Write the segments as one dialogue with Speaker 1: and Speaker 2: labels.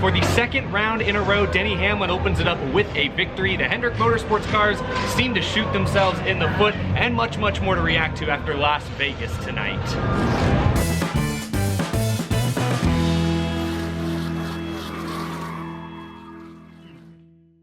Speaker 1: For the second round in a row, Denny Hamlin opens it up with a victory. The Hendrick Motorsports cars seem to shoot themselves in the foot, and much more to react to after Las Vegas tonight.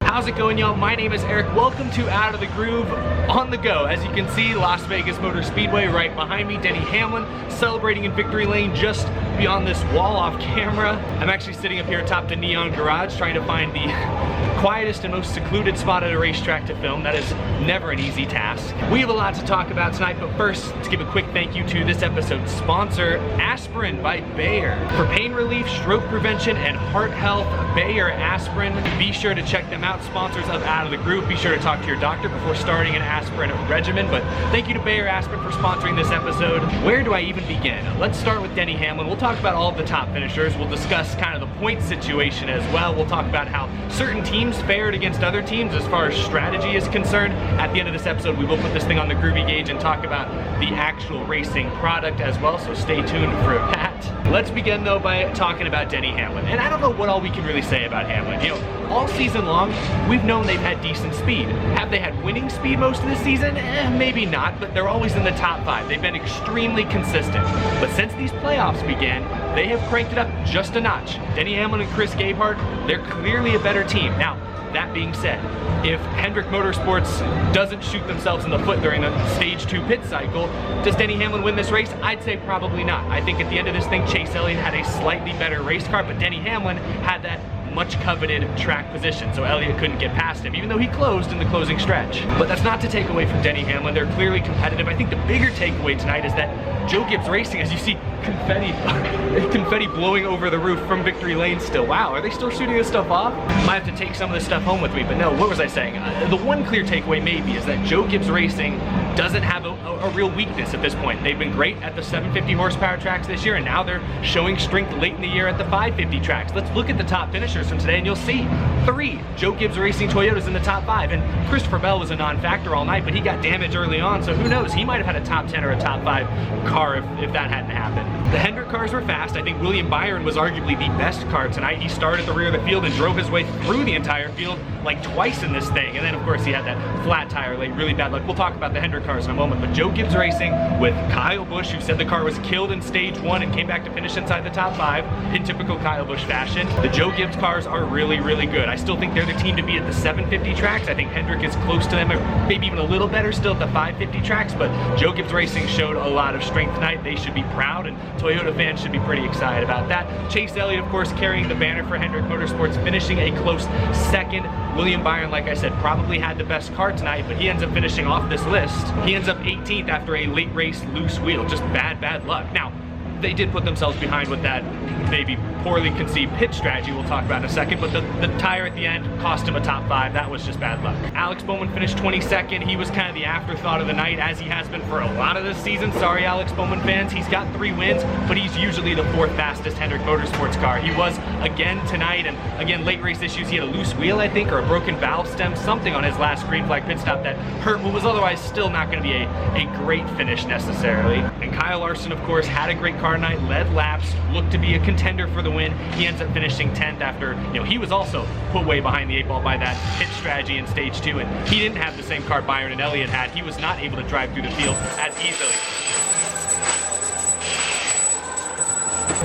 Speaker 1: How's it going, y'all? My name is Eric. Welcome to Out of the Groove on the go. As you can see, Las Vegas Motor Speedway right behind me. Denny Hamlin celebrating in victory lane just beyond this wall off camera. I'm actually sitting up here atop the Neon Garage trying to find the quietest and most secluded spot at a racetrack to film. That is never an easy task. We have a lot to talk about tonight, but first, let's give a quick thank you to this episode's sponsor, Aspirin by Bayer. For pain relief, stroke prevention, and heart health, Bayer Aspirin. Be sure to check them out. Sponsors of Out of the Groove. Be sure to talk to your doctor before starting an aspirin regimen. But thank you to Bayer Aspirin for sponsoring this episode. Where do I even begin? Let's start with Denny Hamlin. We'll talk about all of the top finishers. We'll discuss kind of the point situation as well. We'll talk about how certain teams fared against other teams as far as strategy is concerned. At the end of this episode, we will put this thing on the Groovy gauge and talk about the actual racing product as well, so stay tuned for that. Let's begin though by talking about Denny Hamlin. And I don't know what all we can really say about Hamlin. You know, all season long, we've known they've had decent speed. Have they had winning speed most of the season? Maybe not, but they're always in the top 5. They've been extremely consistent. But since these playoffs began, they have cranked it up just a notch. Denny Hamlin and Chris Gabehart, they're clearly a better team. Now, that being said, if Hendrick Motorsports doesn't shoot themselves in the foot during the stage 2 pit cycle, does Denny Hamlin win this race? I'd say probably not. I think at the end of this thing, Chase Elliott had a slightly better race car, but Denny Hamlin had that much coveted track position, so Elliott couldn't get past him, even though he closed in the closing stretch. But that's not to take away from Denny Hamlin. They're clearly competitive. I think the bigger takeaway tonight is that Joe Gibbs Racing, as you see confetti blowing over the roof from victory lane still. Wow, are they still shooting this stuff off? Might have to take some of this stuff home with me, but no, what was I saying? The one clear takeaway maybe is that Joe Gibbs Racing doesn't have a real weakness at this point. They've been great at the 750 horsepower tracks this year, and now they're showing strength late in the year at the 550 tracks. Let's look at the top finishers from today, and you'll see 3 Joe Gibbs Racing Toyotas in the top 5, and Christopher Bell was a non-factor all night, but he got damaged early on, so who knows? He might have had a top 10 or a top 5 car if that hadn't happened. The Hendrick cars were fast. I think William Byron was arguably the best car tonight. He started at the rear of the field and drove his way through the entire field like twice in this thing, and then of course he had that flat tire late, really bad luck. We'll talk about the Hendrick cars in a moment, but Joe Gibbs Racing with Kyle Busch, who said the car was killed in stage 1 and came back to finish inside the top 5 in typical Kyle Busch fashion. The Joe Gibbs cars are really good. I still think they're the team to beat at the 750 tracks. I think Hendrick is close to them, or maybe even a little better still at the 550 tracks, but Joe Gibbs Racing showed a lot of strength tonight. They should be proud, and Toyota fans should be pretty excited about that. Chase Elliott, of course, carrying the banner for Hendrick Motorsports, finishing a close second. William Byron, like I said, probably had the best car tonight, but he ends up finishing off this list. He ends up 18th after a late race loose wheel. Just bad luck. Now, they did put themselves behind with that maybe poorly conceived pit strategy we'll talk about in a second, but the tire at the end cost him a top 5. That was just bad luck. Alex Bowman finished 22nd. He was kind of the afterthought of the night, as he has been for a lot of this season. Sorry, Alex Bowman fans. He's got 3 wins, but he's usually the 4th fastest Hendrick Motorsports car. He was again tonight, and again, late race issues. He had a loose wheel, I think, or a broken valve stem, something on his last green flag pit stop that hurt what was otherwise still not going to be a great finish necessarily. And Kyle Larson, of course, had a great car tonight, led laps, looked to be a contender for the win. He ends up finishing 10th after, he was also put way behind the 8 ball by that pit strategy in stage 2, and he didn't have the same car Byron and Elliott had. He was not able to drive through the field as easily.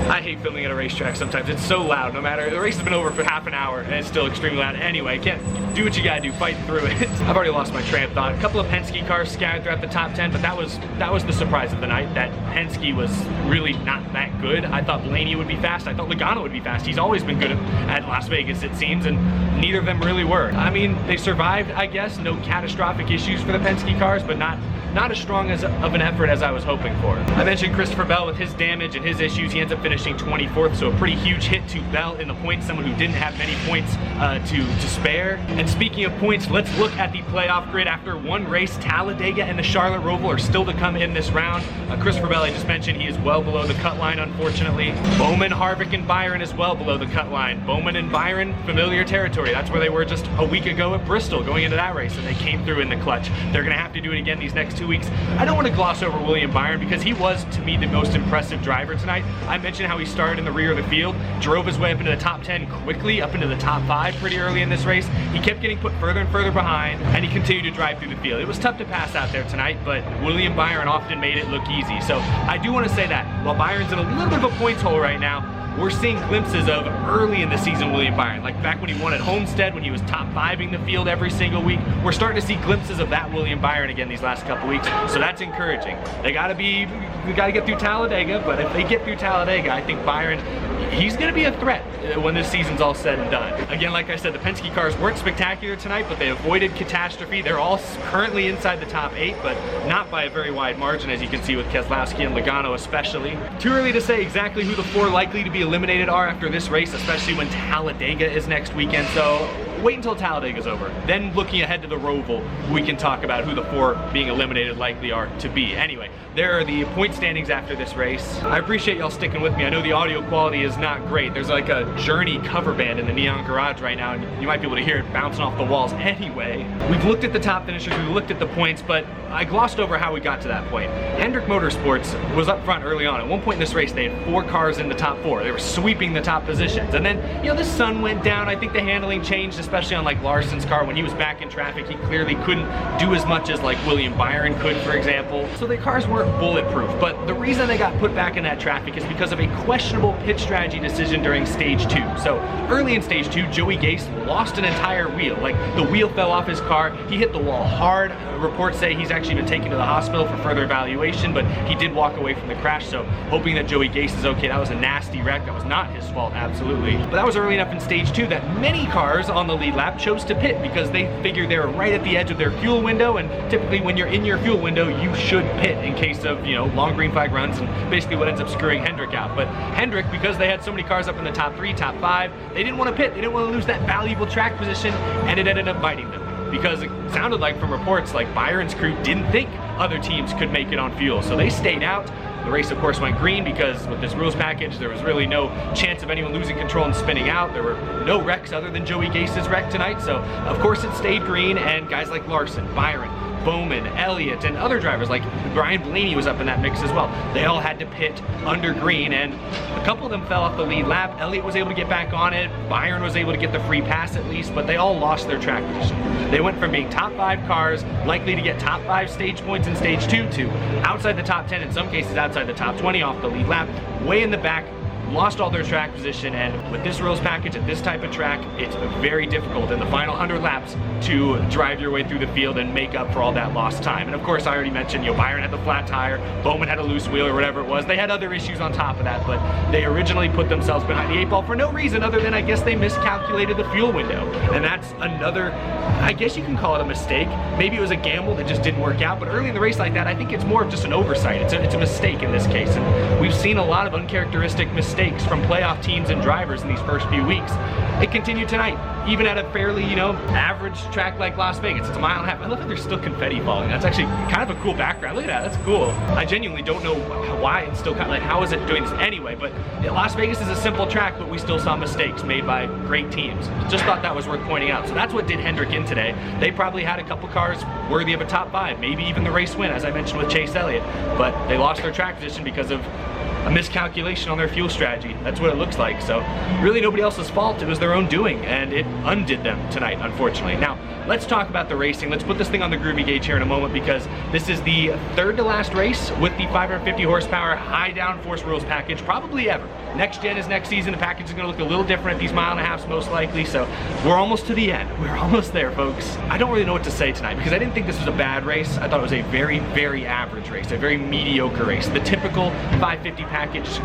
Speaker 1: I hate filming at a racetrack sometimes. It's so loud. No matter, the race has been over for half an hour and it's still extremely loud. Anyway, can't do what you gotta do, fight through it. I've already lost my train of thought. A couple of Penske cars scattered throughout the top 10, but that was the surprise of the night, that Penske was really not that good. I thought Blaney would be fast. I thought Logano would be fast. He's always been good at Las Vegas, it seems, and neither of them really were. I mean, they survived, I guess. No catastrophic issues for the Penske cars, but not as strong of an effort as I was hoping for. I mentioned Christopher Bell with his damage and his issues. He ends up finishing 24th, so a pretty huge hit to Bell in the points, someone who didn't have many points to spare. And speaking of points, let's look at the playoff grid. After one race, Talladega and the Charlotte Roval are still to come in this round. Christopher Bell, I just mentioned, he is well below the cut line, unfortunately. Bowman, Harvick, and Byron as well below the cut line. Bowman and Byron, familiar territory. That's where they were just a week ago at Bristol going into that race, and they came through in the clutch. They're gonna have to do it again these next 2 weeks. I don't want to gloss over William Byron because he was, to me, the most impressive driver tonight. I mentioned how he started in the rear of the field, drove his way up into the top 10 quickly, up into the top 5 pretty early in this race. He kept getting put further and further behind, and he continued to drive through the field. It was tough to pass out there tonight, but William Byron often made it look easy. So I do want to say that while Byron's in a little bit of a points hole right now, we're seeing glimpses of early in the season William Byron, like back when he won at Homestead, when he was top 5ing the field every single week. We're starting to see glimpses of that William Byron again these last couple weeks, so that's encouraging. We gotta get through Talladega, but if they get through Talladega, I think Byron, he's gonna be a threat when this season's all said and done. Again, like I said, the Penske cars weren't spectacular tonight, but they avoided catastrophe. They're all currently inside the top 8, but not by a very wide margin, as you can see with Keselowski and Logano especially. Too early to say exactly who the 4 likely to be eliminated are after this race, especially when Talladega is next weekend, so wait until Talladega's over. Then looking ahead to the Roval, we can talk about who the 4 being eliminated likely are to be. Anyway, there are the point standings after this race. I appreciate y'all sticking with me. I know the audio quality is not great. There's like a Journey cover band in the Neon Garage right now, and you might be able to hear it bouncing off the walls. Anyway, we've looked at the top finishers, we've looked at the points, but I glossed over how we got to that point. Hendrick Motorsports was up front early on. At one point in this race, they had 4 cars in the top 4. They were sweeping the top positions. And then, you know, the sun went down. I think the handling changed, especially on like Larson's car. When he was back in traffic, he clearly couldn't do as much as like William Byron could, for example. So the cars weren't bulletproof. But the reason they got put back in that traffic is because of a questionable pit strategy decision during stage 2. So early in stage 2, Joey Gase lost an entire wheel. Like the wheel fell off his car. He hit the wall hard. Reports say he's actually been taken to the hospital for further evaluation, but he did walk away from the crash. So hoping that Joey Gase is okay. That was a nasty wreck. That was not his fault, absolutely. But that was early enough in stage 2 that many cars on the lead lap chose to pit because they figured they were right at the edge of their fuel window, and typically when you're in your fuel window, you should pit in case of, you know, long green flag runs, and basically what ends up screwing Hendrick out. But Hendrick, because they had so many cars up in the top 3, top 5, they didn't want to pit. They didn't want to lose that valuable track position, and it ended up biting them. Because it sounded like from reports like Byron's crew didn't think other teams could make it on fuel, so they stayed out. The race, of course, went green because with this rules package, there was really no chance of anyone losing control and spinning out. There were no wrecks other than Joey Gase's wreck tonight, so of course it stayed green, and guys like Larson, Byron, Bowman, Elliott, and other drivers like Brian Blaney was up in that mix as well. They all had to pit under green, and a couple of them fell off the lead lap. Elliott was able to get back on it. Byron was able to get the free pass at least, but they all lost their track position. They went from being top 5 cars, likely to get top 5 stage points in stage 2, to outside the top 10, in some cases outside the top 20 off the lead lap, way in the back, lost all their track position. And with this rules package at this type of track, it's very difficult in the final 100 laps to drive your way through the field and make up for all that lost time. And of course, I already mentioned, you know, Byron had the flat tire, Bowman had a loose wheel or whatever it was. They had other issues on top of that, but they originally put themselves behind the 8 ball for no reason other than I guess they miscalculated the fuel window. And that's another, I guess you can call it a mistake. Maybe it was a gamble that just didn't work out, but early in the race like that, I think it's more of just an oversight. It's a mistake in this case. And we've seen a lot of uncharacteristic mistakes from playoff teams and drivers in these first few weeks. It continued tonight, even at a fairly, you know, average track like Las Vegas. It's a mile and a half. I love that there's still confetti falling. That's actually kind of a cool background. Look at that, that's cool. I genuinely don't know why it's still kind of like, how is it doing this anyway? But Las Vegas is a simple track, but we still saw mistakes made by great teams. Just thought that was worth pointing out. So that's what did Hendrick in today. They probably had a couple cars worthy of a top 5, maybe even the race win, as I mentioned with Chase Elliott, but they lost their track position because of a miscalculation on their fuel strategy. That's what it looks like. So really nobody else's fault. It was their own doing, and it undid them tonight, unfortunately. Now, let's talk about the racing. Let's put this thing on the Groovy gauge here in a moment, because this is the 3rd to last race with the 550 horsepower high downforce rules package, probably ever. Next gen is next season. The package is gonna look a little different at these mile and a halves most likely, so we're almost to the end. We're almost there, folks. I don't really know what to say tonight because I didn't think this was a bad race. I thought it was a very, very average race, a very mediocre race. The typical 550 package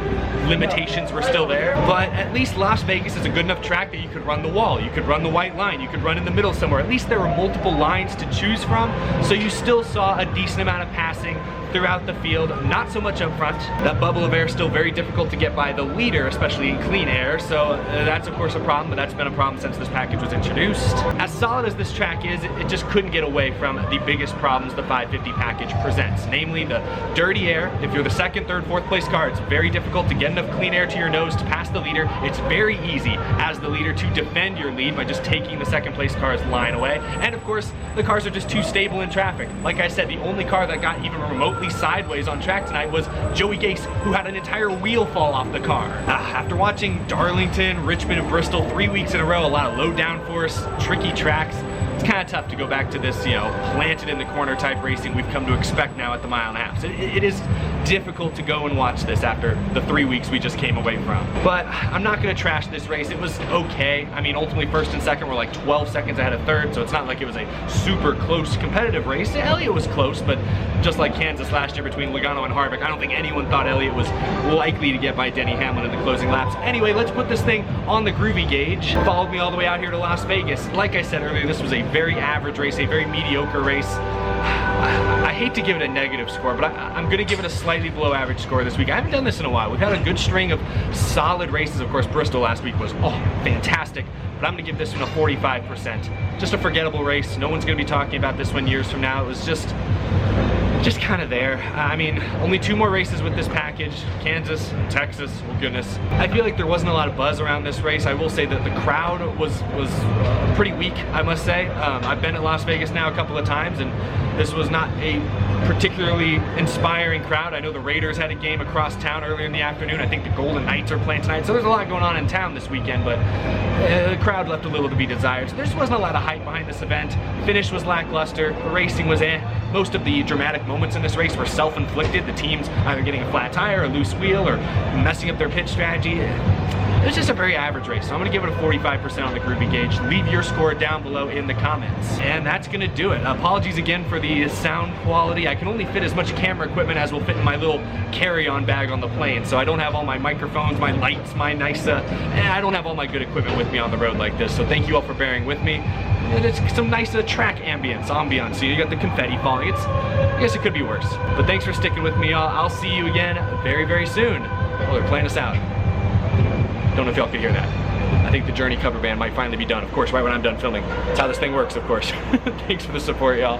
Speaker 1: limitations were still there, but at least Las Vegas is a good enough track that you could run the wall, you could run the white line, you could run in the middle somewhere. At least there were multiple lines to choose from, so you still saw a decent amount of passing throughout the field, not so much up front. That bubble of air is still very difficult to get by the leader, especially in clean air, so that's of course a problem, but that's been a problem since this package was introduced. As solid as this track is, it just couldn't get away from the biggest problems the 550 package presents, namely the dirty air. If you're the second, third, fourth place car, it's very difficult to get enough clean air to your nose to pass the leader. It's very easy as the leader to defend your lead by just taking the second place car's line away. And of course, the cars are just too stable in traffic. Like I said, the only car that got even remotely sideways on track tonight was Joey Gase, who had an entire wheel fall off the car. After watching Darlington, Richmond, and Bristol 3 weeks in a row, a lot of low downforce, tricky tracks, it's kind of tough to go back to this, you know, planted in the corner type racing we've come to expect now at the mile-and-a-half. So it is difficult to go and watch this after the 3 weeks we just came away from. But I'm not going to trash this race. It was okay. I mean, ultimately first and second were like 12 seconds ahead of third, so it's not like it was a super close competitive race. Elliott was close, but just like Kansas last year between Logano and Harvick, I don't think anyone thought Elliott was likely to get by Denny Hamlin in the closing laps. Anyway, let's put this thing on the Groovy gauge. Followed me all the way out here to Las Vegas. Like I said earlier, this was a very average race, a very mediocre race. I hate to give it a negative score, but I'm going to give it a slightly below average score this week. I haven't done this in a while. We've had a good string of solid races. Of course, Bristol last week was, fantastic. But I'm going to give this one a 45%. Just a forgettable race. No one's going to be talking about this one years from now. It was just kind of there. I mean, only 2 more races with this package, Kansas and Texas, oh goodness. I feel like there wasn't a lot of buzz around this race. I will say that the crowd was pretty weak, I must say. I've been at Las Vegas now a couple of times, and this was not a particularly inspiring crowd. I know the Raiders had a game across town earlier in the afternoon. I think the Golden Knights are playing tonight, so there's a lot going on in town this weekend, but the crowd left a little to be desired. So there just wasn't a lot of hype behind this event. The finish was lackluster, the racing was Most of the dramatic moments in this race were self-inflicted. The teams either getting a flat tire, a loose wheel, or messing up their pit strategy. It was just a very average race, so I'm going to give it a 45% on the Groovy gauge. Leave your score down below in the comments. And that's going to do it. Apologies again for the sound quality. I can only fit as much camera equipment as will fit in my little carry-on bag on the plane, so I don't have all my microphones, my lights, my nice, I don't have all my good equipment with me on the road like this, so thank you all for bearing with me. And it's some nice track ambience. So you got the confetti falling. I guess it could be worse. But thanks for sticking with me, y'all. I'll see you again very, very soon. Oh, they're playing us out. Don't know if y'all could hear that. I think the Journey cover band might finally be done, of course, right when I'm done filming. That's how this thing works, of course. Thanks for the support, y'all.